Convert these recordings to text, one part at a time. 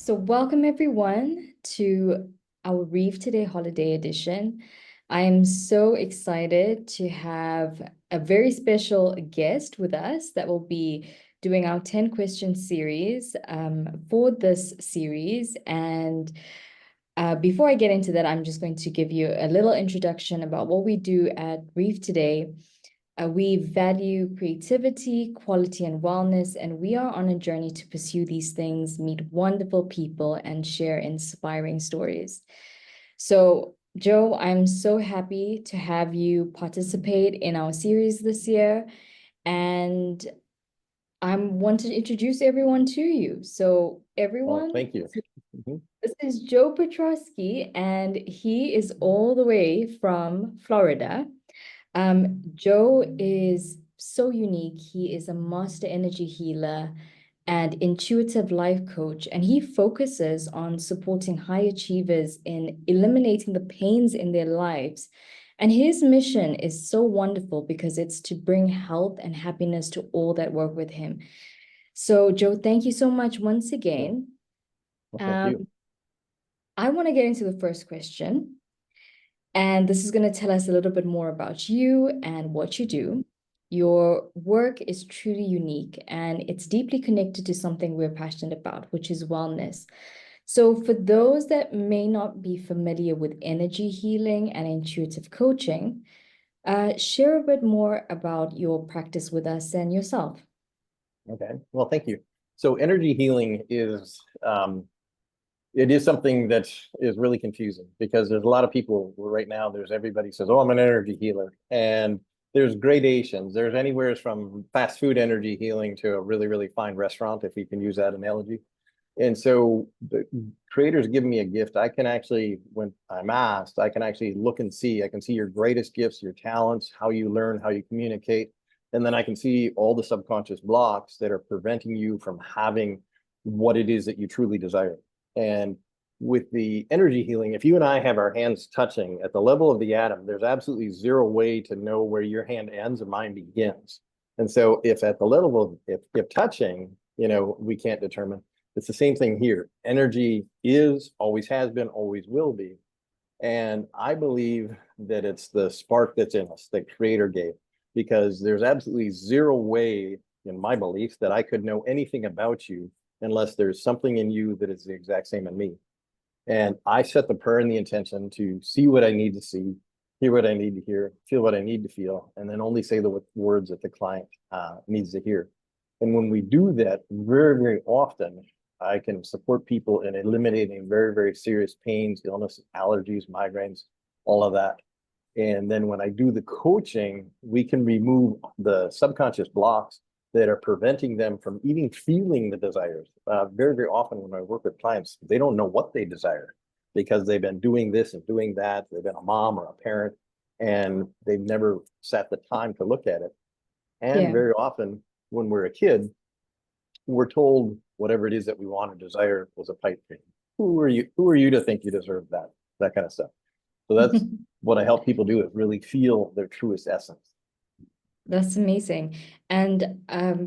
So, welcome everyone to our Reve Today Holiday Edition. I am so excited to have a very special guest with us that will be doing our 10 question series for this series. And before I get into that, I'm just going to give you a little introduction about what we do at Reve Today. We value creativity, quality, and wellness, and we are on a journey to pursue these things, meet wonderful people, and share inspiring stories. So, Joe, I'm so happy to have you participate in our series this year, and I want to introduce everyone to you. So, Oh, everyone, thank you. Mhm. this is Joe Petroski, and he is all the way from Florida. Joe is so unique. He is a master energy healer and intuitive life coach, and he focuses on supporting high achievers in eliminating the pains in their lives. And his mission is so wonderful because it's to bring health and happiness to all that work with him. So, Joe, thank you so much once again. Well, thank Um, you. I want to get into the first question. And this is going to tell us a little bit more about you and what you do. Your work is truly unique and it's deeply connected to something we're passionate about, which is wellness. So, for those that may not be familiar with energy healing and intuitive coaching, share a bit more about your practice with us and yourself. Okay. Well, thank you. So energy healing is it is something that is really confusing because there's a lot of people right now. There's everybody says, "Oh, I'm an energy healer," and there's gradations. There's anywhere from fast food energy healing to a really, really fine restaurant, if you can use that analogy. And so the creators give me a gift. I can actually, when I'm asked, I can actually look and see. I can see your greatest gifts, your talents, how you learn, how you communicate. And then I can see all the subconscious blocks that are preventing you from having what it is that you truly desire. And with the energy healing, if you and I have our hands touching at the level of the atom, there's absolutely zero way to know where your hand ends and mine begins. And so if at the level of if touching, we can't determine, it's the same thing here. Energy is, always has been, always will be. And I believe that it's the spark that's in us that creator gave, because there's absolutely zero way in my belief that I could know anything about you unless there's something in you that is the exact same in me. And I set the prayer and the intention to see what I need to see, hear what I need to hear, feel what I need to feel, and then only say the words that the client needs to hear. And when we do that very, very often, I can support people in eliminating very, very serious pains, illness, allergies, migraines, all of that. And then when I do the coaching, we can remove the subconscious blocks that are preventing them from even feeling the desires. Very, very often when I work with clients, they don't know what they desire because they've been doing this and doing that. They've been a mom or a parent, and they've never set the time to look at it. And Yeah. very often when we're a kid, we're told whatever it is that we want or desire was a pipe dream. Who are you? Who are you to think you deserve that? That kind of stuff. So that's what I help people do, is really feel their truest essence. That's amazing. And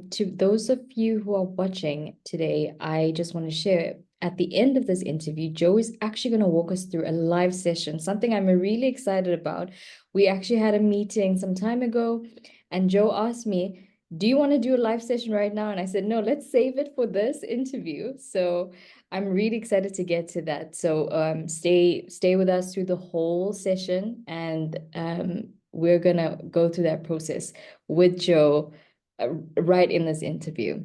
to those of you who are watching today, I just want to share at the end of this interview, Joe is actually going to walk us through a live session, something I'm really excited about. We actually had a meeting some time ago, and Joe asked me, "Do you want to do a live session right now?" And I said, "No, let's save it for this interview." So I'm really excited to get to that. So stay with us through the whole session, and we're gonna go through that process with Joe right in this interview.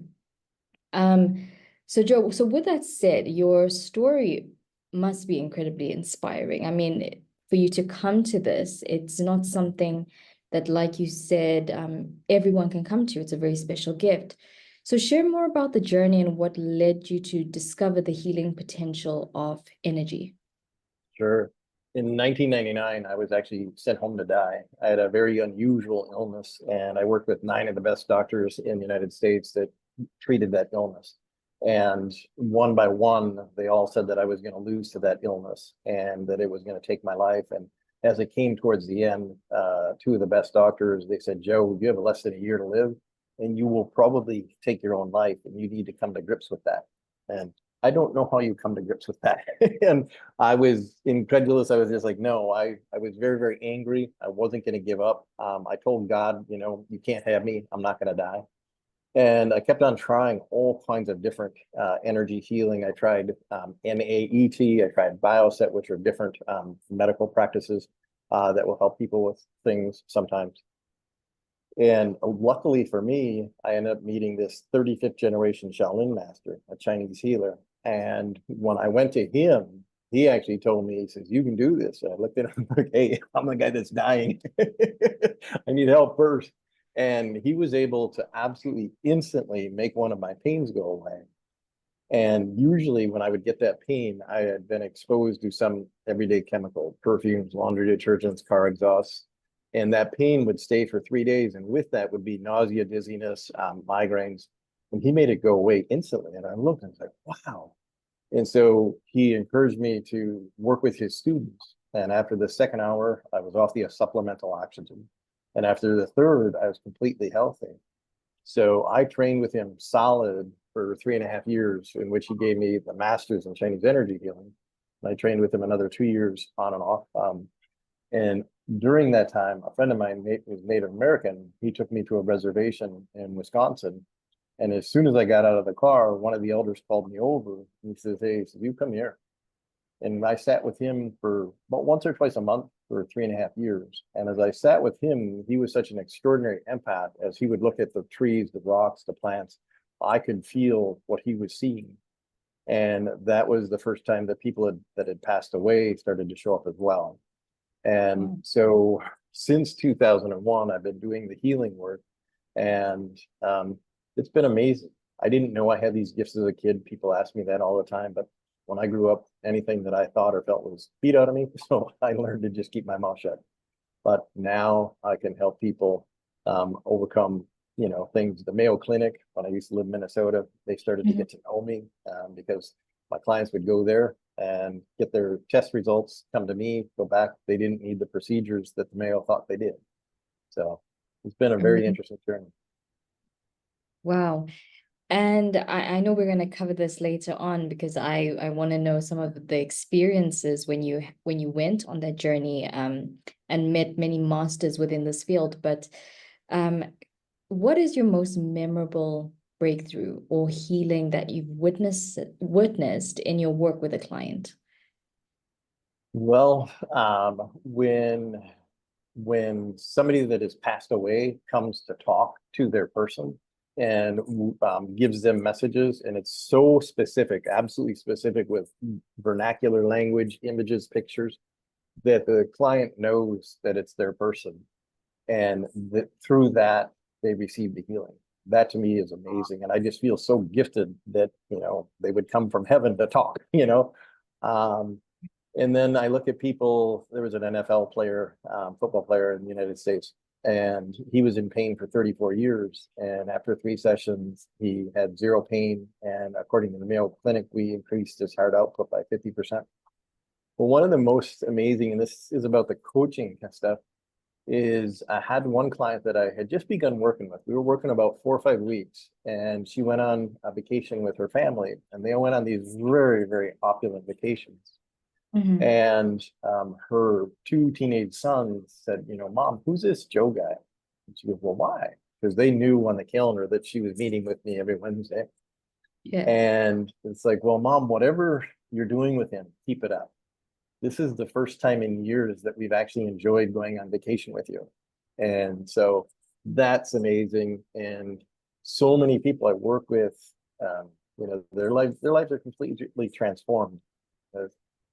Um, so Joe, so with that said, your story must be incredibly inspiring. I mean, for you to come to this, it's not something that, like you said, everyone can come to. It's a very special gift. So share more about the journey and what led you to discover the healing potential of energy. Sure. In 1999, I was actually sent home to die. I had a very unusual illness, and I worked with nine of the best doctors in the United States that treated that illness. And one by one, they all said that I was going to lose to that illness and that it was going to take my life. And as it came towards the end, two of the best doctors, they said, "Joe, you have less than a year to live, and you will probably take your own life, and you need to come to grips with that." And I don't know how you come to grips with that. And I was incredulous. I was just like, no, I was very, very angry. I wasn't going to give up. I told God, you know, you can't have me. I'm not going to die. And I kept on trying all kinds of different energy healing. I tried MAET, I tried Bioset, which are different medical practices that will help people with things sometimes. And luckily for me, I ended up meeting this 35th generation Shaolin master, a Chinese healer. And when I went to him, he actually told me, he says, you can do this. And I looked at him like, hey, I'm the guy that's dying. I need help first. And he was able to absolutely instantly make one of my pains go away. And usually when I would get that pain, I had been exposed to some everyday chemical, perfumes, laundry detergents, car exhausts, and that pain would stay for 3 days. And with that would be nausea, dizziness, migraines. And he made it go away instantly. And I looked and I was like, wow. And so he encouraged me to work with his students. And after the second hour, I was off the supplemental oxygen. And after the third, I was completely healthy. So I trained with him solid for 3.5 years, in which he gave me the master's in Chinese energy healing. And I trained with him another 2 years on and off. And during that time, a friend of mine was Native American. He took me to a reservation in Wisconsin. And as soon as I got out of the car, one of the elders called me over. And he says, hey, he says, you come here. And I sat with him for about once or twice a month for 3.5 years. And as I sat with him, he was such an extraordinary empath. As he would look at the trees, the rocks, the plants, I could feel what he was seeing. And that was the first time that people that had passed away started to show up as well. And so since 2001, I've been doing the healing work, and it's been amazing. I didn't know I had these gifts as a kid. People ask me that all the time, but when I grew up, anything that I thought or felt was beat out of me. So I learned to just keep my mouth shut. But now I can help people overcome, you know, things. The Mayo Clinic, when I used to live in Minnesota, they started to get to know me because my clients would go there and get their test results, come to me, go back. They didn't need the procedures that the Mayo thought they did. So it's been a very interesting journey. Wow. And I know we're going to cover this later on because I want to know some of the experiences when you went on that journey and met many masters within this field. But um, what is your most memorable breakthrough or healing that you've witnessed in your work with a client? Well, when somebody that has passed away comes to talk to their person and gives them messages, and it's so specific, absolutely specific with vernacular language, images, pictures, that the client knows that it's their person, and that through that they receive the healing. That to me is amazing, and I just feel so gifted that, you know, they would come from heaven to talk, you know. And then I look at people. There was an NFL player, football player in the United States, and he was in pain for 34 years. And after 3 sessions, he had zero pain. And according to the Mayo Clinic, we increased his heart output by 50%. Well, one of the most amazing, and this is about the coaching stuff, is I had one client that I had just begun working with. We were working about 4 or 5 weeks, and she went on a vacation with her family, and they went on these very, very opulent vacations. And her 2 teenage sons said, you know, Mom, who's this Joe guy? And she goes, well, why? Because they knew on the calendar that she was meeting with me every Wednesday. Yeah. And it's like, well, Mom, whatever you're doing with him, keep it up. This is the first time in years that we've actually enjoyed going on vacation with you. And so that's amazing. And so many people I work with, you know, their lives are completely transformed.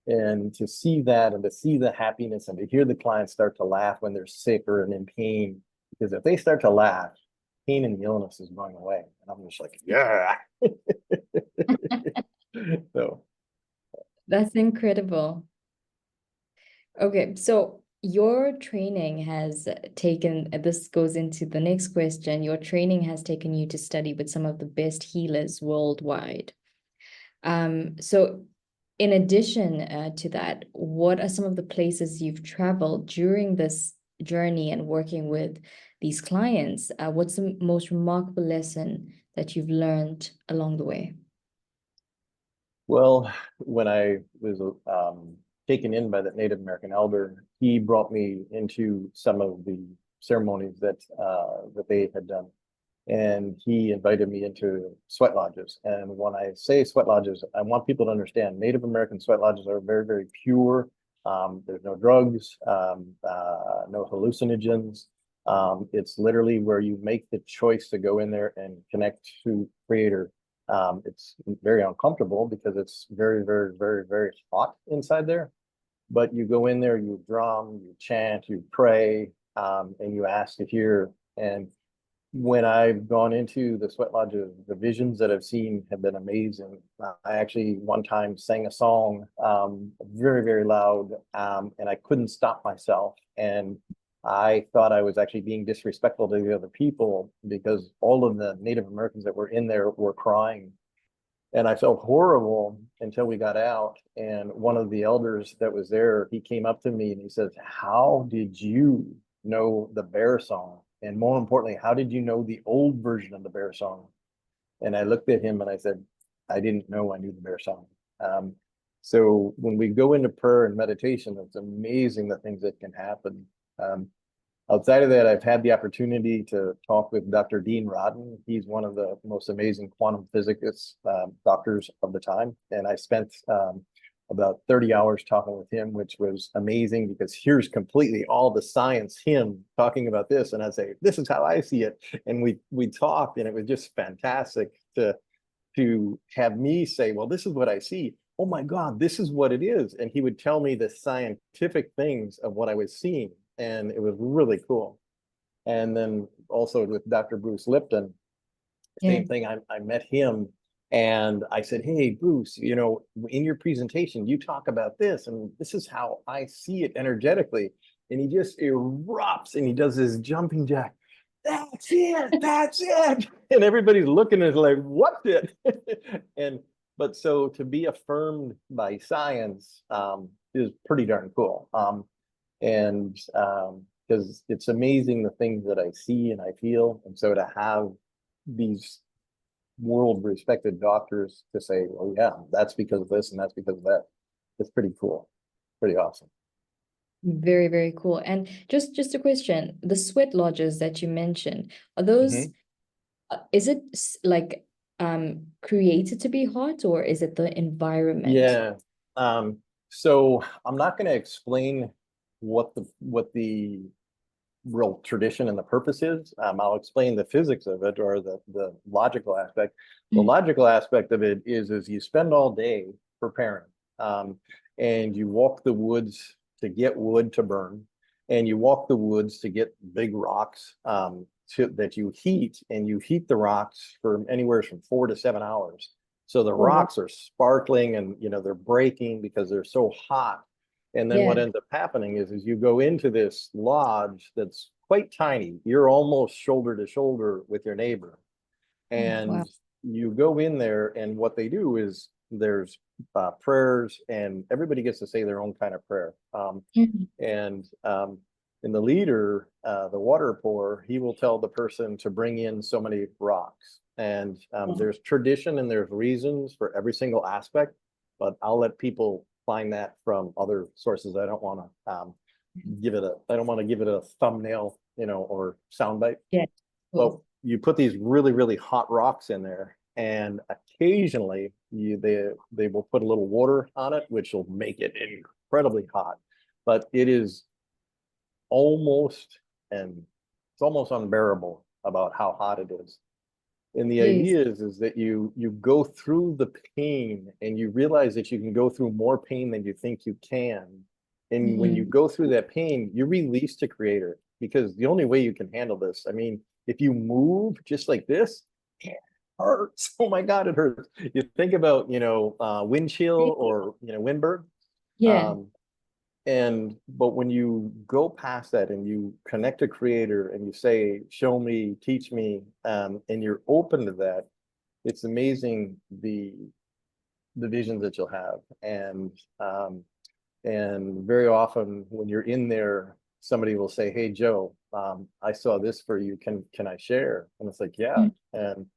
And to see that, and to see the happiness, and to hear the clients start to laugh when they're sick or in pain, because if they start to laugh, pain and the illness is going away. And I'm just like, yeah. So That's incredible. Okay, so your training has taken, this goes into the next question. Your training has taken you to study with some of the best healers worldwide. So in addition to that, what are some of the places you've traveled during this journey and working with these clients? What's the most remarkable lesson that you've learned along the way? Well, when I was taken in by that Native American elder, he brought me into some of the ceremonies that they had done, and he invited me into sweat lodges. And when I say sweat lodges, I want people to understand Native American sweat lodges are very, very pure. There's no drugs, no hallucinogens. It's literally where you make the choice to go in there and connect to Creator. It's very uncomfortable because it's very, very, very, very hot inside there. But you go in there, you drum, you chant, you pray, and you ask to hear. And when I've gone into the sweat lodges, the visions that I've seen have been amazing. I actually one time sang a song very, very loud, and I couldn't stop myself. And I thought I was actually being disrespectful to the other people because all of the Native Americans that were in there were crying. And I felt horrible until we got out. And one of the elders that was there, he came up to me and he says, "How did you know the bear song? And more importantly, how did you know the old version of the bear song?" And I looked at him and I said, "I didn't know I knew the bear song." So when we go into prayer and meditation, it's amazing the things that can happen. Um, Outside of that, I've had the opportunity to talk with Dr. Dean Rodden. He's one of the most amazing quantum physicists, doctors of the time. And I spent about 30 hours talking with him, which was amazing because here's completely all the science, him talking about this. And I say, "This is how I see it." And we talked, and it was just fantastic to have me say, "Well, this is what I see. Oh my God, this is what it is." And he would tell me the scientific things of what I was seeing. And it was really cool. And then also with Dr. Bruce Lipton, Yeah. same thing. I met him and I said, "Hey, Bruce, in your presentation, you talk about this, and this is how I see it energetically." And he just erupts and he does this jumping jack. "That's it, that's it." And everybody's looking at it like, "What did?" And but so to be affirmed by science is pretty darn cool. And because it's amazing the things that I see and I feel. And so to have these world respected doctors to say, "Oh yeah, that's because of this and that's because of that," it's pretty cool, pretty awesome. Very, very cool. And just a question, the sweat lodges that you mentioned, are those Mhm. is it like created to be hot, or is it the environment? Yeah. So I'm not going to explain what the real tradition and the purpose is. I'll explain the physics of it or the logical aspect. The Mm. logical aspect of it is you spend all day preparing, and you walk the woods to get wood to burn, and you walk the woods to get big rocks that you heat, and you heat the rocks for anywhere from 4 to 7 hours. So the Oh, wow. rocks are sparkling and they're breaking because they're so hot. And then what Yeah. ends up happening is you go into this lodge that's quite tiny. You're almost shoulder to shoulder with your neighbor. Oh, wow. And you go in there, and what they do is there's prayers, and everybody gets to say their own kind of prayer. Mhm. And in the leader, the water pourer, he will tell the person to bring in so many rocks. And there's tradition and there's reasons for every single aspect, but I'll let people find that from other sources. I don't want to give it a thumbnail, or soundbite. Yeah. But Cool. you put these really, really hot rocks in there, and occasionally they will put a little water on it, which will make it incredibly hot. But it is almost and it's almost unbearable about how hot it is. And the Yes. idea is that you go through the pain and you realize that you can go through more pain than you think you can. And when you Hmm. go through that pain, you release to creator because the only way you can handle this, I mean, if you move just like this, it hurts. Oh my God, it hurts. You think about, wind chill or, windburn. Yeah. Um, but when you go past that and you connect to creator and you say, "Show me, teach me," and you're open to that, it's amazing the visions that you'll have. And very often when you're in there, somebody will say, "Hey Joe, I saw this for you. Can I share?" And it's like, "Yeah." Mm.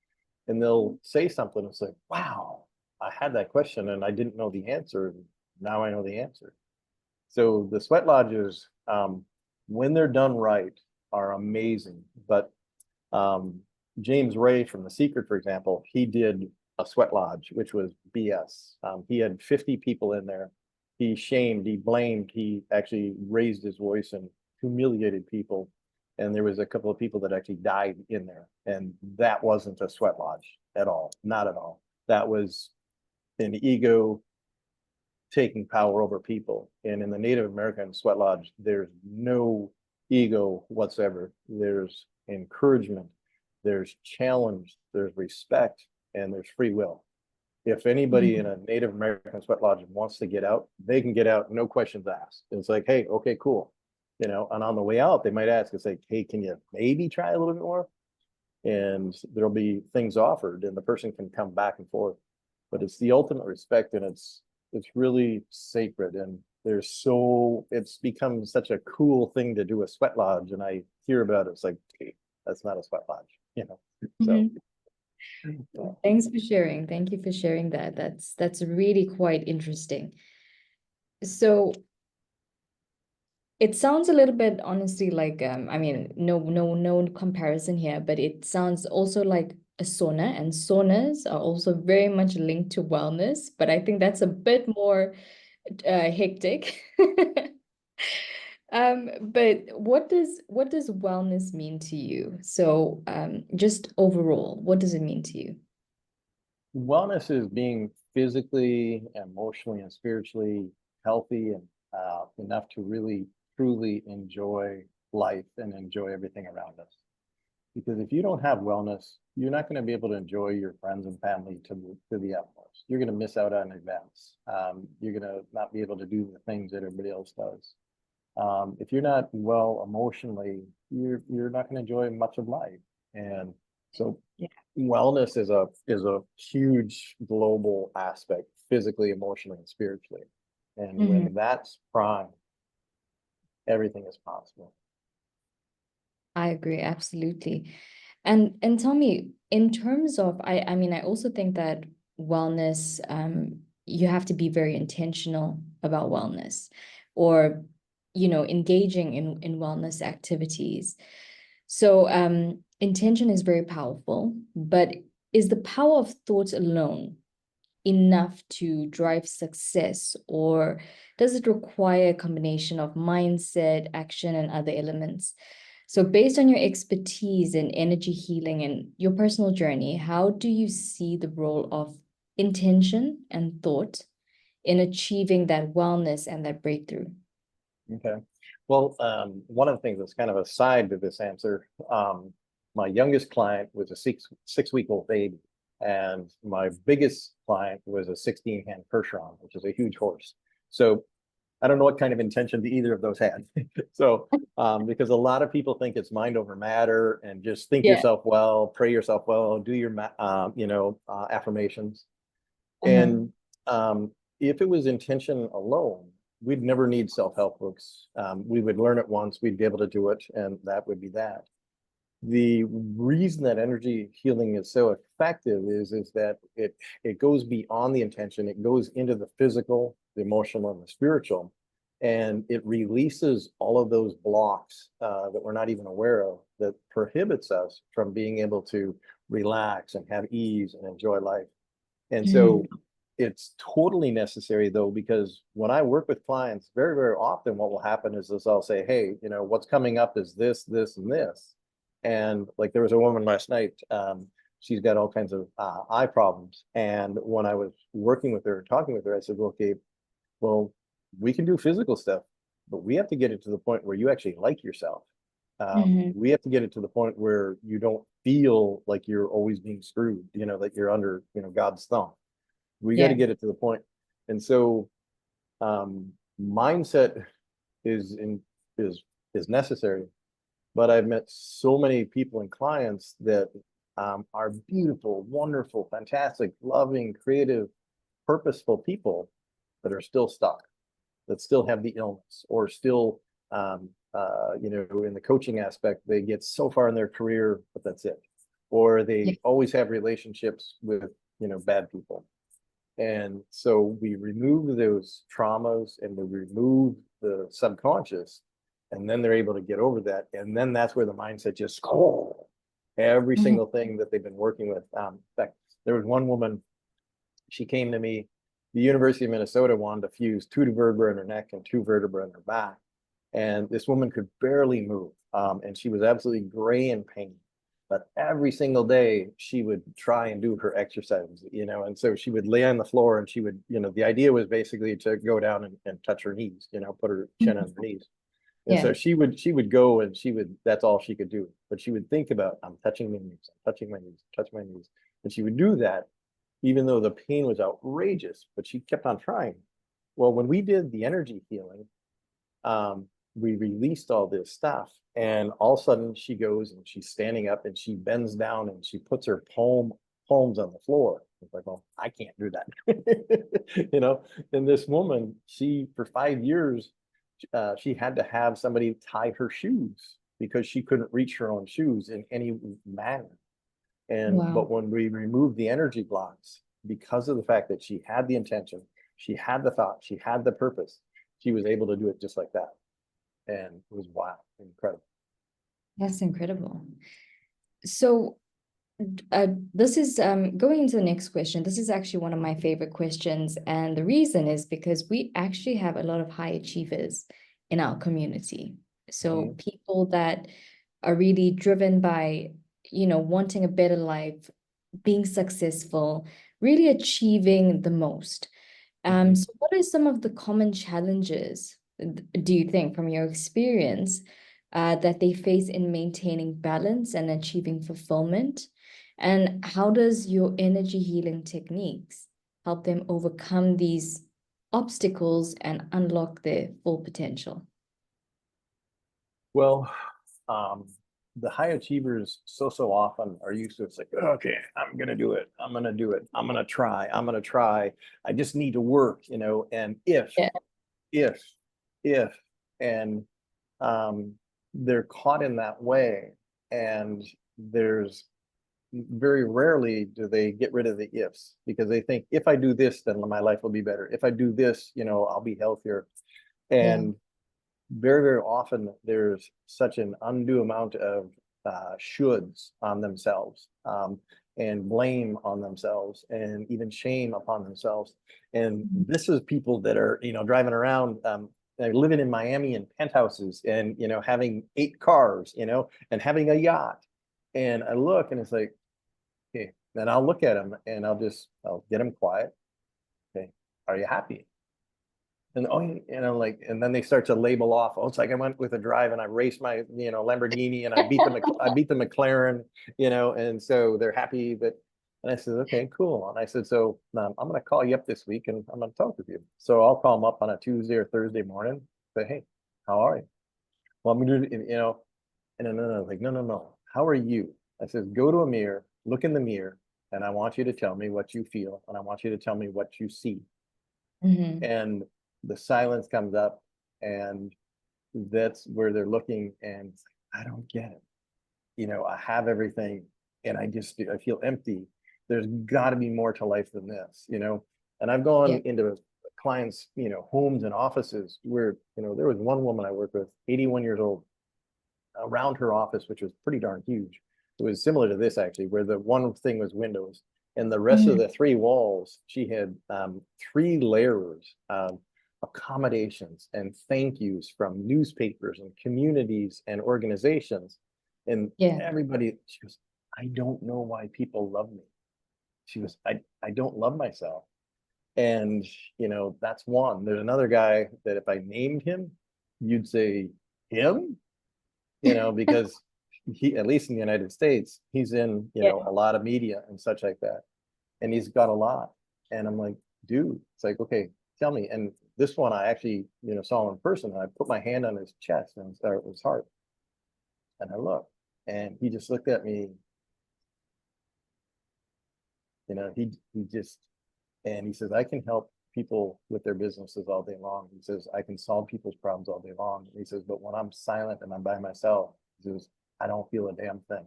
And they'll say something. It's like, "Wow, I had that question and I didn't know the answer. Now I know the answer. So the sweat lodges, when they're done right, are amazing. But um, James Ray from The Secret, for example, he did a sweat lodge, which was BS. He had 50 people in there. He shamed, he blamed, he actually raised his voice and humiliated people. And there was a couple of people that actually died in there. And that wasn't a sweat lodge at all, not at all. That was an ego taking power over people. And in the Native American sweat lodge, there's no ego whatsoever. There's encouragement, there's challenge, there's respect, and there's free will. If anybody in Mhm. a Native American sweat lodge wants to get out, they can get out, no questions asked. It's like, hey, okay, cool. And on the way out, they might ask, it's like, hey, can you maybe try a little bit more? And there'll be things offered and the person can come back and forth. But it's the ultimate respect and it's really sacred. And it's become such a cool thing to do a sweat lodge. And I hear about it, it's like, hey, that's not a sweat lodge. So Mhm. Thanks for sharing. Thank you for sharing that. That's really quite interesting. So it sounds a little bit honestly like I mean, no comparison here, but it sounds also like a sauna, and saunas are also very much linked to wellness, but I think that's a bit more hectic. But what does wellness mean to you? So just overall, what does it mean to you? wellness is being physically, emotionally, and spiritually healthy and enough to really truly enjoy life and enjoy everything around us. Because if you don't have wellness, you're not going to be able to enjoy your friends and family to the utmost. You're going to miss out on events. You're going to not be able to do the things that everybody else does. If you're not well emotionally, you're not going to enjoy much of life. And so Yeah. wellness is a huge global aspect, physically, emotionally, and spiritually. And Mhm. when that's prime, everything is possible. I agree, absolutely. And tell me, in terms of, I mean, I also think that wellness, you have to be very intentional about wellness or, engaging in wellness activities. So, intention is very powerful, but is the power of thought alone enough to drive success, or does it require a combination of mindset, action, and other elements? So, based on your expertise in energy healing and your personal journey, how do you see the role of intention and thought in achieving that wellness and that breakthrough? Okay. Well, one of the things that's kind of a side to this answer, my youngest client was a six week old baby, and my biggest client was a 16-hand Percheron, which is a huge horse. So I don't know what kind of intention either of those had. So because a lot of people think it's mind over matter and just think Yeah. yourself well, pray yourself well, do your affirmations. Uh-huh. And if it was intention alone, we'd never need self-help books. We would learn it once, we'd be able to do it, and that would be that. The reason that energy healing is so effective is that it goes beyond the intention, it goes into the physical, the emotional, and the spiritual, and it releases all of those blocks that we're not even aware of that prohibits us from being able to relax and have ease and enjoy life. And so Mhm. it's totally necessary though, because when I work with clients, very, very often what will happen is this, I'll say, hey, what's coming up is this, this, and this. And like there was a woman last night, she's got all kinds of eye problems. And when I was working with her, talking with her, I said, well, okay, well, we can do physical stuff, but we have to get it to the point where you actually like yourself. Mhm. We have to get it to the point where you don't feel like you're always being screwed, that you're under, God's thumb. We got to Yeah. get it to the point. And so mindset is in is is necessary. But I've met so many people and clients that are beautiful, wonderful, fantastic, loving, creative, purposeful people that are still stuck, that still have the illness, or still, in the coaching aspect, they get so far in their career, but that's it. Or Yeah. they always have relationships with, bad people. And so we remove those traumas and we remove the subconscious, and then they're able to get over that. And then that's where the mindset just, oh, every Mhm. single thing that they've been working with. In fact, there was one woman, she came to me, the University of Minnesota wanted to fuse two vertebrae in her neck and two vertebrae in her back. And this woman could barely move. And she was absolutely gray in pain. But every single day she would try and do her exercises, and so she would lay on the floor and she would, the idea was basically to go down and touch her knees, put her chin on her knees. And Yeah. so she would go and that's all she could do. But she would think about, I'm touching my knees, I'm touching my knees, touch my knees. And she would do that even though the pain was outrageous, but she kept on trying. Well, when we did the energy healing, we released all this stuff, and all of a sudden she goes and she's standing up and she bends down and she puts her palms on the floor. It's like, well, I can't do that. And this woman, she for 5 years, she had to have somebody tie her shoes because she couldn't reach her own shoes in any manner. But Wow. when we removed the energy blocks, because of the fact that she had the intention, she had the thought, she had the purpose, she was able to do it just like that. And it was wow, incredible. That's incredible. So, this is going into the next question. This is actually one of my favorite questions. And the reason is because we actually have a lot of high achievers in our community. So, Mhm. people that are really driven by, wanting a better life, being successful, really achieving the most. Mhm. So what are some of the common challenges, do you think, from your experience, that they face in maintaining balance and achieving fulfillment? And how does your energy healing techniques help them overcome these obstacles and unlock their full potential? Well, um, the high achievers so often are used to, it's like, okay, I'm gonna do it. I'm gonna do it. I'm gonna try. I'm gonna try. I just need to work, and Yeah. if, if, and they're caught in that way. And there's very rarely do they get rid of the ifs, because they think, if I do this, then my life will be better. If I do this, I'll be healthier. Yeah. And very often there's such an undue amount of shoulds on themselves, and blame on themselves, and even shame upon themselves. And Mhm. this is people that are, driving around, living in Miami in penthouses, and, having 8 cars, and having a yacht. And I look and it's like, okay, then I'll look at them and I'll get them quiet. Okay, are you happy? And oh, like, and then they start to label off. Oh, it's like I went with a drive and I raced my, Lamborghini, and I beat the McLaren, and so they're happy that. And I said, okay, cool. And I said, so I'm going to call you up this week and I'm going to talk with you. So I'll call them up on a Tuesday or Thursday morning. Say, hey, how are you? Well, I'm going to do, and then like, no, no, no. How are you? I said, go to a mirror, look in the mirror, and I want you to tell me what you feel, and I want you to tell me what you see. Mhm. And the silence comes up, and that's where they're looking, and I don't get it. I have everything, and I feel empty. There's got to be more to life than this. And I've Yeah. gone into clients, homes and offices where, there was one woman I worked with, 81 years old, around her office, which was pretty darn huge. It was similar to this actually, where the one thing was windows, and the rest of Mhm. the 3 walls, she had 3 layers of accommodations and thank yous from newspapers and communities and organizations. And Yeah. everybody, she goes, I don't know why people love me. She goes, I don't love myself. And, that's one. There's another guy that if I named him, you'd say, him? Because he, at least in the United States, he's in, Yeah. a lot of media and such like that. And he's got a lot. And I'm like, dude, it's like, okay, tell me. And this one I actually, saw in person. And I put my hand on his chest and or his heart. And I looked. And he just looked at me, he just, and he says, I can help people with their businesses all day long. He says, I can solve people's problems all day long. And he says, but when I'm silent and I'm by myself, he says, I don't feel a damn thing.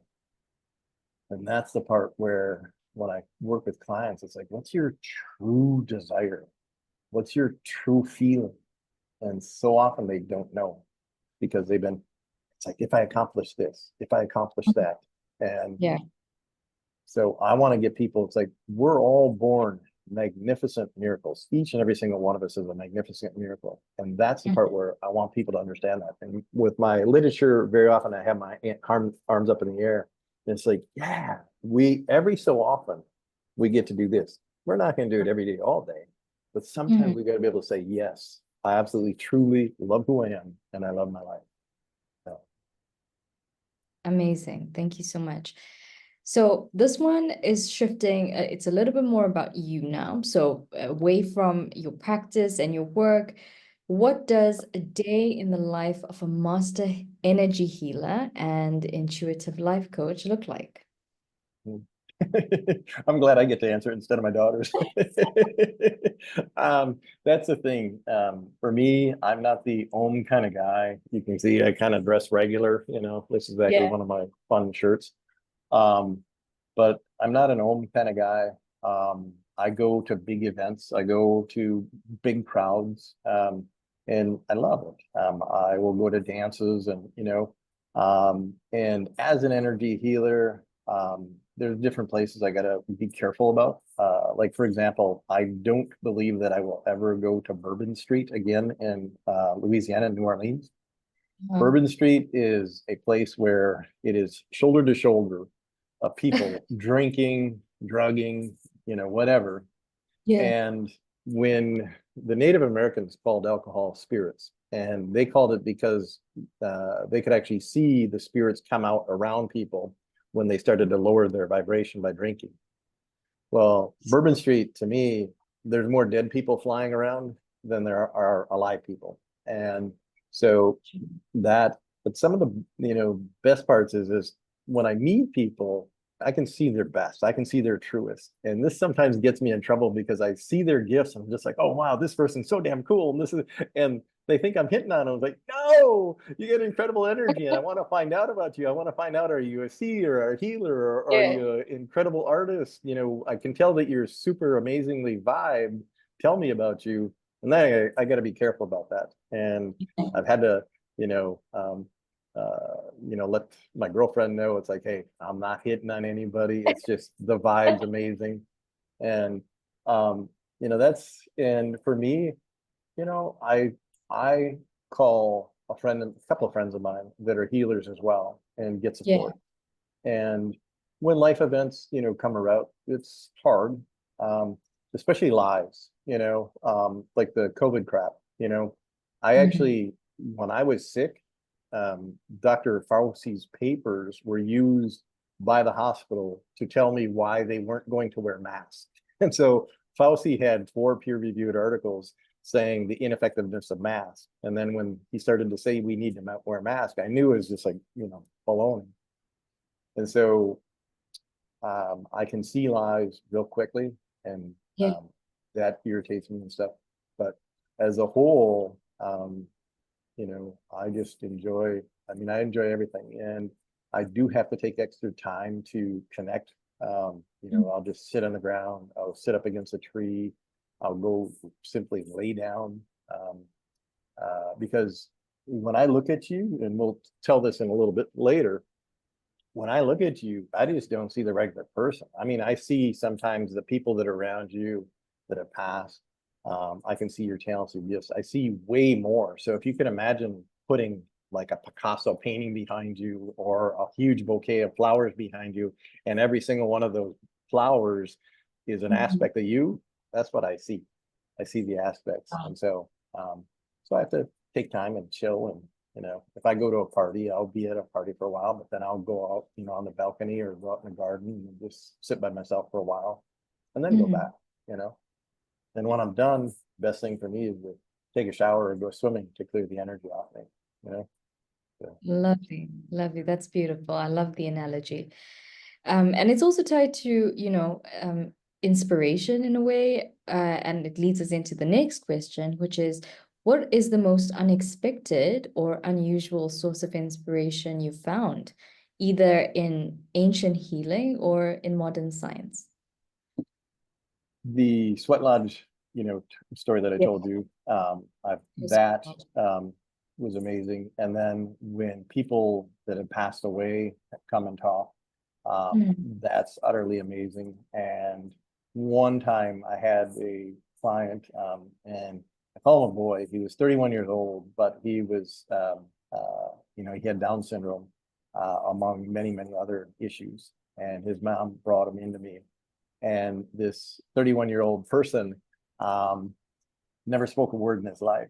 And that's the part where when I work with clients, it's like, what's your true desire? What's your true feeling? And so often they don't know because it's like, if I accomplish this, if I accomplish that. And Yeah. so I want to get people, it's like, we're all born magnificent miracles. Each and every single one of us is a magnificent miracle. And that's the part where I want people to understand that. And with my literature, very often I have my arms up in the air. And it's like, yeah, every so often we get to do this. We're not going to do it every day, all day. But sometimes Mhm. we got to be able to say, yes, I absolutely, truly love who I am and I love my life. So, Amazing. Thank you so much. So this one is shifting. It's a little bit more about you now. So away from your practice and your work, what does a day in the life of a master energy healer and intuitive life coach look like? I'm glad I get to answer it instead of my daughters. That's the thing. For me, I'm not the Om kind of guy. You can see I kind of dress regular, this is actually Yeah. one of my fun shirts. Um, but I'm not an Om kind of guy. I go to big events, I go to big crowds, and I love it. I will go to dances and as an energy healer, there's different places I gotta be careful about. Like for example, I don't believe that I will ever go to Bourbon Street again in Louisiana, New Orleans. Uh-huh. Bourbon Street is a place where it is shoulder to shoulder of people drinking, drugging, whatever. Yeah. And when the Native Americans called alcohol spirits, and they called it because they could actually see the spirits come out around people when they started to lower their vibration by drinking. Well, Bourbon Street, to me, there's more dead people flying around than there are alive people. And so but some of the, best parts is when I meet people, I can see their best. I can see their truest. And this sometimes gets me in trouble because I see their gifts. And I'm just like, oh, wow, this person's so damn cool. And they think I'm hitting on them. I was like, no, you get incredible energy. And I want to find out about you. I want to find out, are you a seer or a healer or are Yeah. you an incredible artist? I can tell that you're super amazingly vibed. Tell me about you. And then I got to be careful about that. And I've had to, you know, um, let my girlfriend know it's like, hey, I'm not hitting on anybody. It's just the vibe's amazing. And and for me, I call a couple of friends of mine that are healers as well and get Yeah. support. And when life events, come around, it's hard, especially lives, like the COVID crap, I Mhm. actually, when I was sick, Dr. Fauci's papers were used by the hospital to tell me why they weren't going to wear masks. And so Fauci had 4 peer-reviewed articles saying the ineffectiveness of masks. And then when he started to say we need to wear masks, I knew it was just like, baloney. And so I can see lies real quickly, and Yeah. that irritates me and stuff. But as a whole, I just enjoy, I enjoy everything. And I do have to take extra time to connect. I'll just sit on the ground, I'll sit up against a tree, I'll go simply lay down. Because when I look at you, and we'll tell this in a little bit later, when I look at you, I just don't see the regular person. I see sometimes the people that are around you that have passed. I can see your talents and gifts. I see way more. So if you can imagine putting like a Picasso painting behind you or a huge bouquet of flowers behind you, and every single one of those flowers is an Mhm. aspect of you, that's what I see. I see the aspects. Wow. And so I have to take time and chill. And if I go to a party, I'll be at a party for a while, but then I'll go out, on the balcony or go out in the garden and just sit by myself for a while and then go back, Mhm. you know. And when I'm done, best thing for me is to take a shower or go swimming to clear the energy off me, you know. So, Lovely, lovely. That's beautiful. I love the analogy. And it's also tied to, inspiration in a way. And it leads us into the next question, which is, what is the most unexpected or unusual source of inspiration you found, either in ancient healing or in modern science? the sweat lodge, story that I Yeah. told you, Yes. that was amazing. And then when people that had passed away come and talk, Mm. that's utterly amazing. And one time I had a client, and I call him a boy. He was 31 years old, but he was, he had Down syndrome, among many, many other issues. And his mom brought him into me. And this 31-year-old person, um, never spoke a word in his life.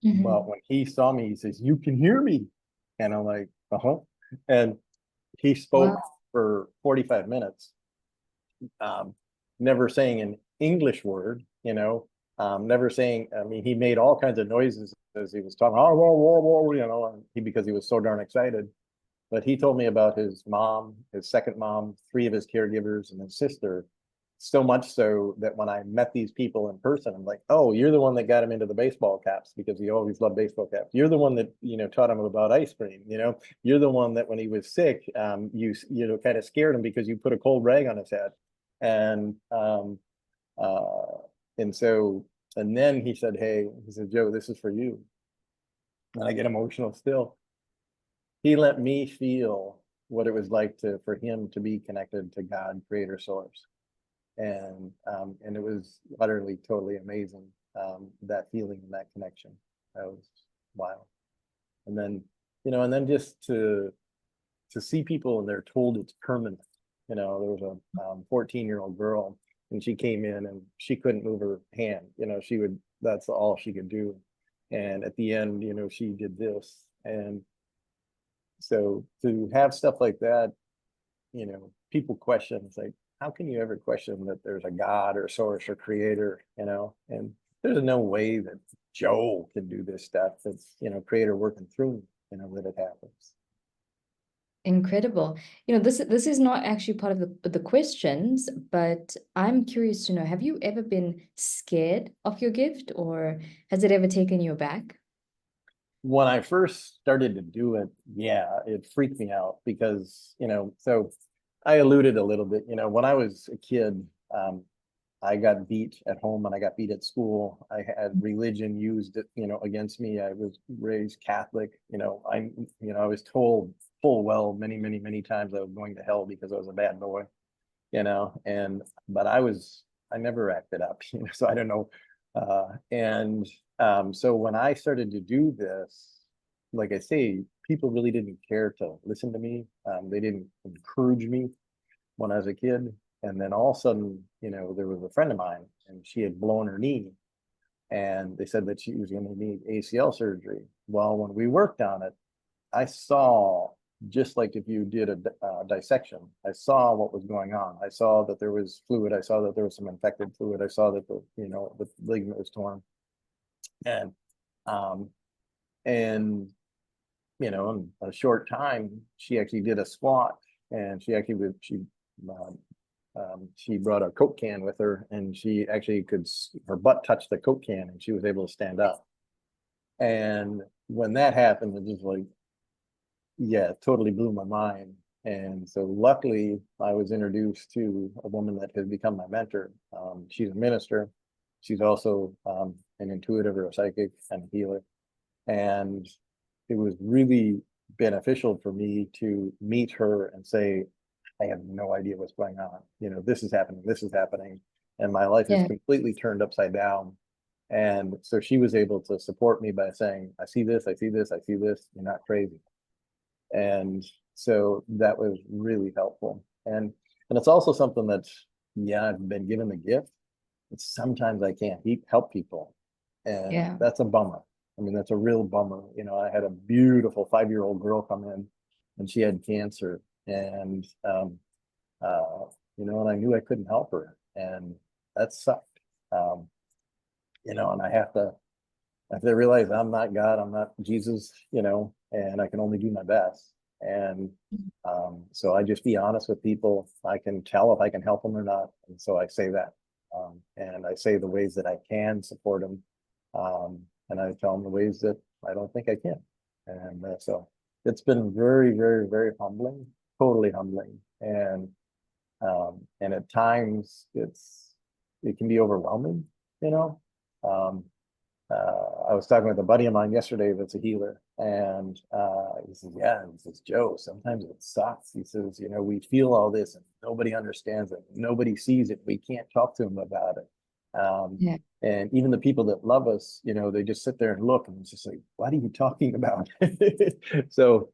But Mhm. when he saw me, he says, "You can hear me." And I'm like, uh-huh. And he spoke Wow. for 45 minutes, um, never saying an English word, never saying, I mean, he made all kinds of noises as he was talking, oh, whoa, whoa, whoa, because he was so darn excited. But he told me about his mom, his second mom, three of his caregivers, and his sister. So much so that when I met these people in person, I'm like, "Oh, you're the one that got him into the baseball caps because he always loved baseball caps. You're the one that taught him about ice cream. You're the one that when he was sick, kind of scared him because you put a cold rag on his head." And uh, and so and then he said, "Hey," he said, "Joe, this is for you." And I get emotional still. He let me feel what it was like for him to be connected to God, creator source. And it was utterly, totally amazing. That feeling and that connection. That was wild. And then, and then just to see people and they're told it's permanent. There was a 14-year-old girl and she came in and she couldn't move her hand. That's all she could do. And at the end, she did this. And so to have stuff like that, people question, it's like, how can you ever question that there's a God or source or creator, And there's no way that Joe can do this stuff. It's, creator working through, that it happens. Incredible. This is not actually part of the questions, but I'm curious to know, have you ever been scared of your gift, or has it ever taken you aback? When I first started to do it, yeah, it freaked me out because, so I alluded a little bit, when I was a kid, I got beat at home and I got beat at school. I had religion used, against me. I was raised Catholic. I was told full well many, many, many times I was going to hell because I was a bad boy, and but I never acted up, so I don't know. And So when I started to do this, like I say, people really didn't care to listen to me. They didn't encourage me when I was a kid. And then all of a sudden, there was a friend of mine and she had blown her knee and they said that she was going to need ACL surgery. Well, when we worked on it, I saw, just like if you did a dissection, I saw what was going on. I saw that there was fluid. I saw that there was some infected fluid. I saw that the ligament was torn. And, um, and, in a short time, she actually did a squat and um, she brought a Coke can with her and she actually her butt touched the Coke can and she was able to stand up. And when that happened, it just like, yeah, it totally blew my mind. And so luckily I was introduced to a woman that has become my mentor. She's a minister. She's also an intuitive or a psychic and a healer. And it was really beneficial for me to meet her and say, I have no idea what's going on. This is happening, this is happening. And my life is Yeah. completely turned upside down. And so she was able to support me by saying, I see this, I see this, I see this. You're not crazy. And so that was really helpful. And it's also something that, yeah, I've been given the gift, but sometimes I can't help people. And Yeah. that's a bummer. I mean, that's a real bummer. I had a beautiful 5-year-old girl come in and she had cancer. And uh, and I knew I couldn't help her. And that sucked. Um, and I have to realize I'm not God, I'm not Jesus, and I can only do my best. And so I just be honest with people. I can tell if I can help them or not. And so I say that. And I say the ways that I can support them. And I tell them the ways that I don't think I can. And so it's been very, very, very humbling, totally humbling. And at times it can be overwhelming, you know. Um, I was talking with a buddy of mine yesterday that's a healer, and he says, "Yeah," he says, "Joe, sometimes it sucks." He says, "You know, we feel all this and nobody understands it, nobody sees it. We can't talk to them about it." Yeah. And even the people that love us, you know, they just sit there and look, and it's just like, "What are you talking about?" So,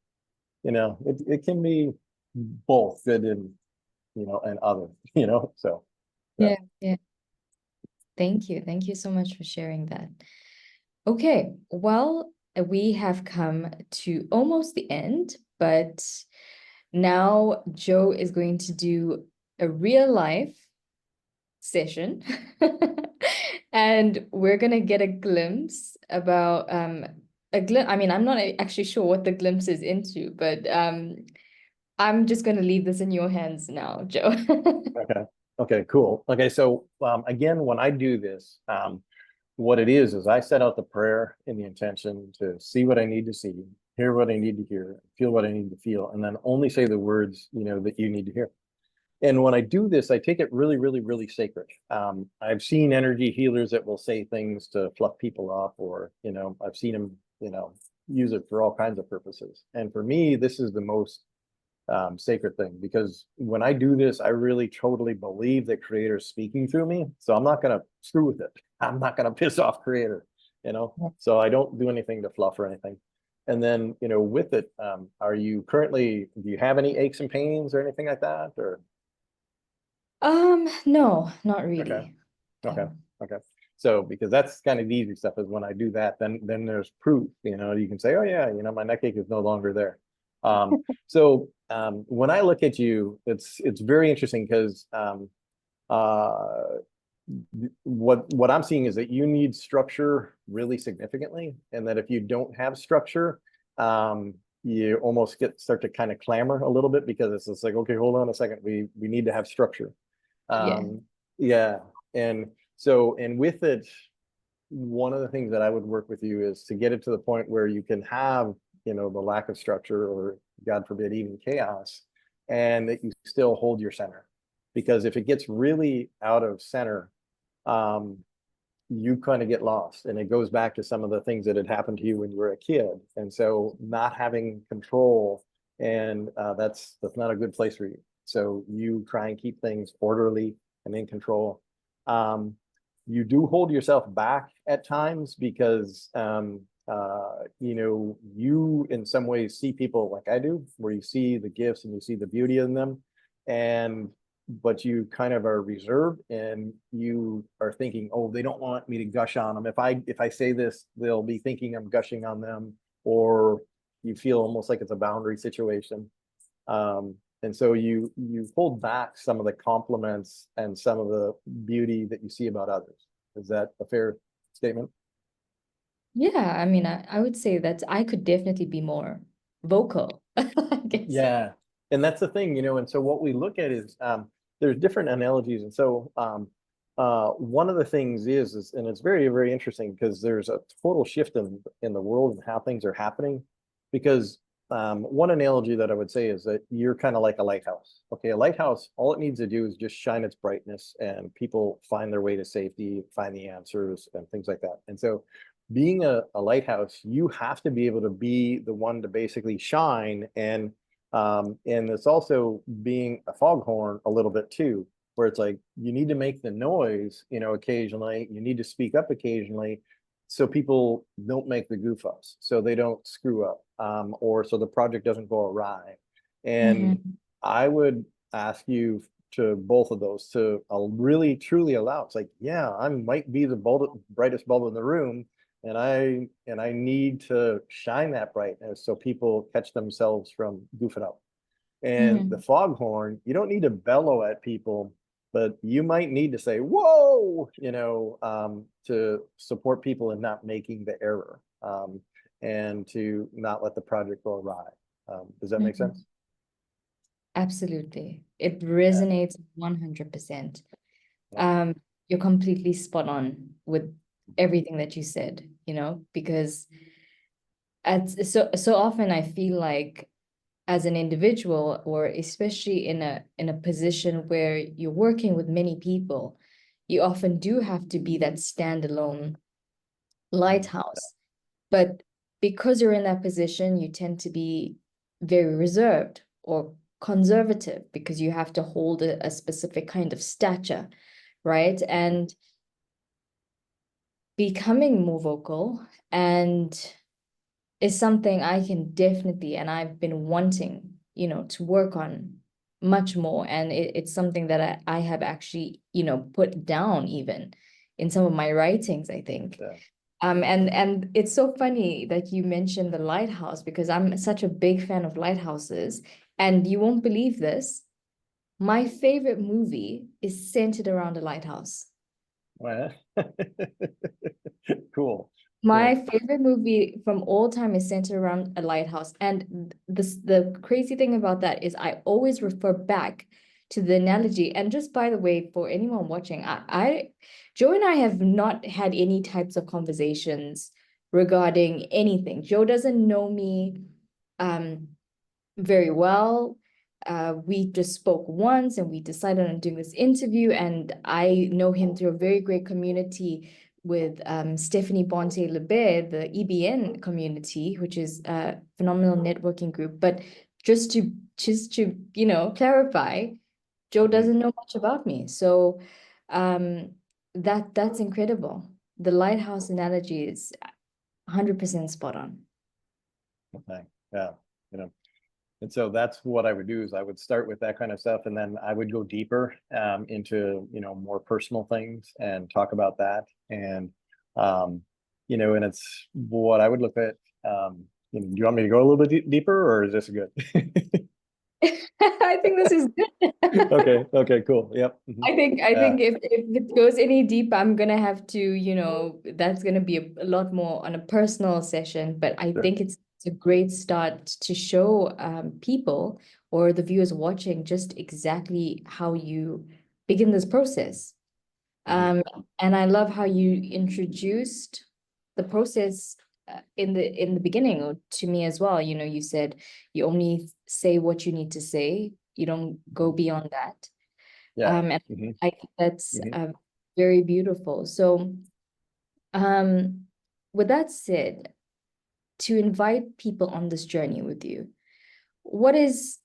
you know, it can be both good and and other, So yeah. Yeah. Yeah. Thank you. Thank you so much for sharing that. Okay, well, we have come to almost the end, but now Joe is going to do a real life session. And we're gonna get a glimpse about I mean, I'm not actually sure what the glimpse is into, but I'm just gonna leave this in your hands now, Joe. Okay. Okay, cool. Okay, so again, when I do this, what it is I set out the prayer and the intention to see what I need to see, hear what I need to hear, feel what I need to feel, and then only say the words, that you need to hear. And when I do this, I take it really, really, really sacred. I've seen energy healers that will say things to fluff people up, or, I've seen them, use it for all kinds of purposes. And for me, this is the most sacred thing, because when I do this, I really totally believe that creator is speaking through me. So I'm not going to screw with it. I'm not going to piss off creator. So I don't do anything to fluff or anything. And then, with it, do you have any aches and pains or anything like that? Or No, not okay. really. Okay. No. Okay. So because that's kind of the easy stuff, is when I do that, then there's proof, you can say, oh yeah, my neck ache is no longer there. So when I look at you, it's very interesting, because uh what I'm seeing is that you need structure really significantly, and that if you don't have structure, you almost start to kind of clamor a little bit, because it's just like, okay, hold on a second, we need to have structure. Yeah. Yeah. And so, and with it, one of the things that I would work with you is to get it to the point where you can have, the lack of structure, or God forbid, even chaos, and that you still hold your center. Because if it gets really out of center, um, you kind of get lost. And it goes back to some of the things that had happened to you when you were a kid. And so not having control, and that's not a good place for you. So you try and keep things orderly and in control. You do hold yourself back at times, because you in some ways see people like I do, where you see the gifts and you see the beauty in them, and but you kind of are reserved, and you are thinking, oh, they don't want me to gush on them. If I say this, they'll be thinking I'm gushing on them, or you feel almost like it's a boundary situation. And so you hold back some of the compliments and some of the beauty that you see about others. Is that a fair statement? Yeah, I mean, I would say that I could definitely be more vocal, I guess. Yeah. And that's the thing, and so what we look at is there's different analogies. And so one of the things is, and it's very, very interesting, because there's a total shift in the world and how things are happening. Because one analogy that I would say is that you're kind of like a lighthouse. Okay, a lighthouse, all it needs to do is just shine its brightness, and people find their way to safety, find the answers, and things like that. And so being a lighthouse, you have to be able to be the one to basically shine. And it's also being a foghorn a little bit too, where it's like you need to make the noise, occasionally. You need to speak up occasionally, so people don't make the goof ups, so they don't screw up, or so the project doesn't go awry. And Mhm. I would ask you to both of those, to really truly allow. It's like, yeah, I might be the brightest bulb in the room, and I need to shine that brightness so people catch themselves from goofing up. And the Mhm. foghorn, you don't need to bellow at people, but you might need to say, whoa, to support people in not making the error, and to not let the project go awry. Does that make sense? Mhm. Absolutely. It Yeah. resonates 100%. Yeah. Um, you're completely spot on with everything that you said, because so often I feel like, as an individual, or especially in a position where you're working with many people, you often do have to be that standalone lighthouse. But because you're in that position, you tend to be very reserved or conservative because you have to hold a specific kind of stature, right? And becoming more vocal and is something I can definitely, and I've been wanting, to work on much more. And it's something that I have actually, put down even in some of my writings, I think. Yeah. And it's so funny that you mentioned the lighthouse because I'm such a big fan of lighthouses. And you won't believe this. My favorite movie is centered around a lighthouse. Well, cool. My Cool. favorite movie from all time is centered around a lighthouse. And the crazy thing about that is I always refer back to the analogy. And just by the way, for anyone watching, Joe and I have not had any types of conversations regarding anything. Joe doesn't know me very well. We just spoke once and we decided on doing this interview. And I know him through a very great community with Stephanie Bonte Lebert, the EBN community, which is a phenomenal networking group. But just to clarify, Joe doesn't know much about me. So that's incredible. The lighthouse analogy is 100% spot on. Okay. Yeah. You know, and so that's what I would do is I would start with that kind of stuff, and then I would go deeper into, more personal things and talk about that. And, and it's what I would look at. Do you want me to go a little bit deeper, or is this good? I think this is good. Okay. Okay, cool. Yep. I think if it goes any deep, I'm gonna have to, that's gonna be a lot more on a personal session. But I Sure. think it's a great start to show people or the viewers watching just exactly how you begin this process. Mhm. Um, and I love how you introduced the process in the beginning to me as well. You said you only say what you need to say. You don't go beyond that. Yeah. And Hmm. I think that's Hmm. very beautiful. So, um, with that said, to invite people on this journey with you, what is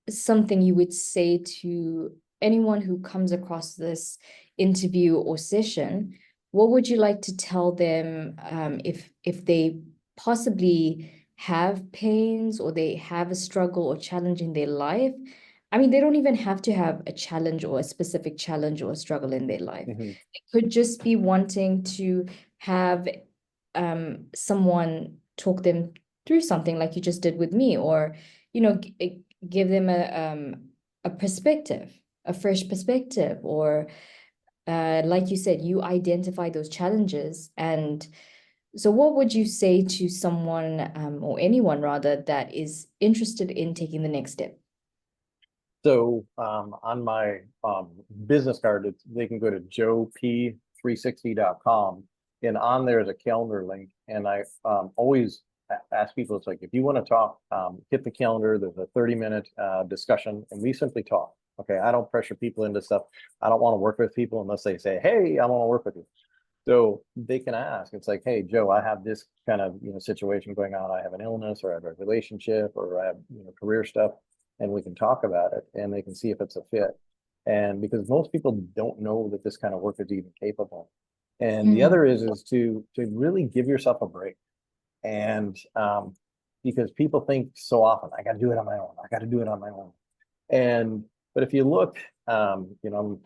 something you would say to anyone who comes across this interview or session? What would you like to tell them if they possibly have pains or they have a struggle or challenge in their life? I mean, they don't even have to have a challenge or a specific challenge or a struggle in their life. Hmm. It could just be wanting to have someone talk them through something like you just did with me, or give them a perspective, a fresh perspective, or like you said, you identify those challenges. And so what would you say to someone or anyone rather that is interested in taking the next step? So on my business card, they can go to joep360.com, and on there is a calendar link. And I always ask people, it's like, if you want to talk, hit the calendar. There's a 30-minute discussion, and we simply talk. Okay, I don't pressure people into stuff. I don't want to work with people unless they say, hey, I want to work with you. So they can ask. It's like, hey, Joe, I have this kind of situation going on. I have an illness, or I have a relationship, or I have career stuff, and we can talk about it, and they can see if it's a fit. And because most people don't know that this kind of work is even capable. And the Mm, other is to really give yourself a break. And because people think so often, I got to do it on my own. I got to do it on my own. And but if you look, I'm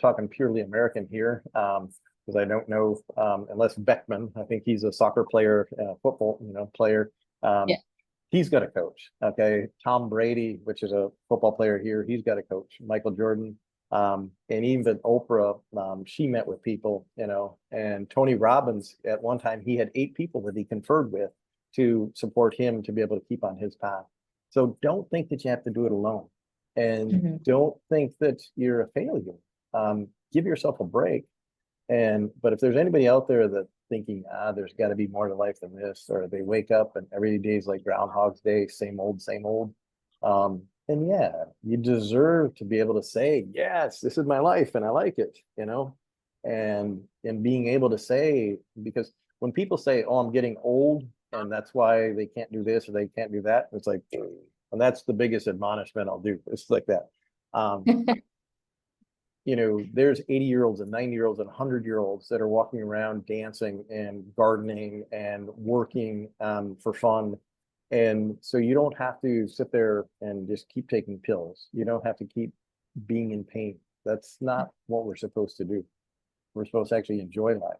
talking purely American here, because I don't know, unless Beckman, I think he's a soccer player, football, player. yeah. Um, he's got a coach. Okay, Tom Brady, which is a football player here, he's got a coach. Michael Jordan, and even Oprah, she met with people, and Tony Robbins at one time he had 8 people that he conferred with to support him to be able to keep on his path. So don't think that you have to do it alone, and Mhm. don't think that you're a failure. Give yourself a break. But if there's anybody out there that thinking, there's got to be more to life than this, or they wake up and every day is like Groundhog's Day, same old, then yeah, you deserve to be able to say, yes, this is my life and I like it. and being able to say, because when people say, oh, I'm getting old and that's why they can't do this or they can't do that, it's like, and that's the biggest admonishment I'll do. It's like that. You know, there's 80-year-olds and 90-year-olds and 100-year-olds that are walking around dancing and gardening and working for fun. And so you don't have to sit there and just keep taking pills. You don't have to keep being in pain. That's not what we're supposed to do. We're supposed to actually enjoy life.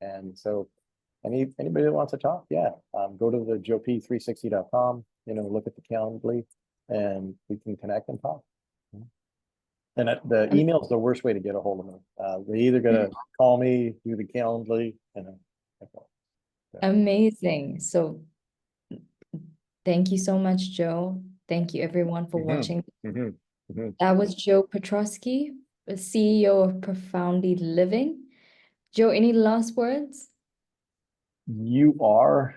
And so anybody that wants to talk, yeah, go to the joep360.com, you know, look at the Calendly and we can connect and talk. And the email is the worst way to get a hold of me. They either gonna call me, do the Calendly, and then. Amazing. So thank you so much, Joe. Thank you everyone for watching. That was Joe Petroski, the CEO of Profoundly Living. Joe, any last words? You are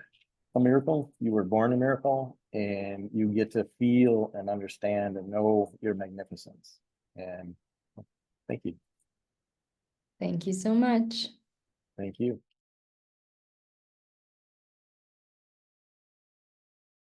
a miracle. You were born a miracle, and you get to feel and understand and know your magnificence. And thank you. Thank you so much. Thank you.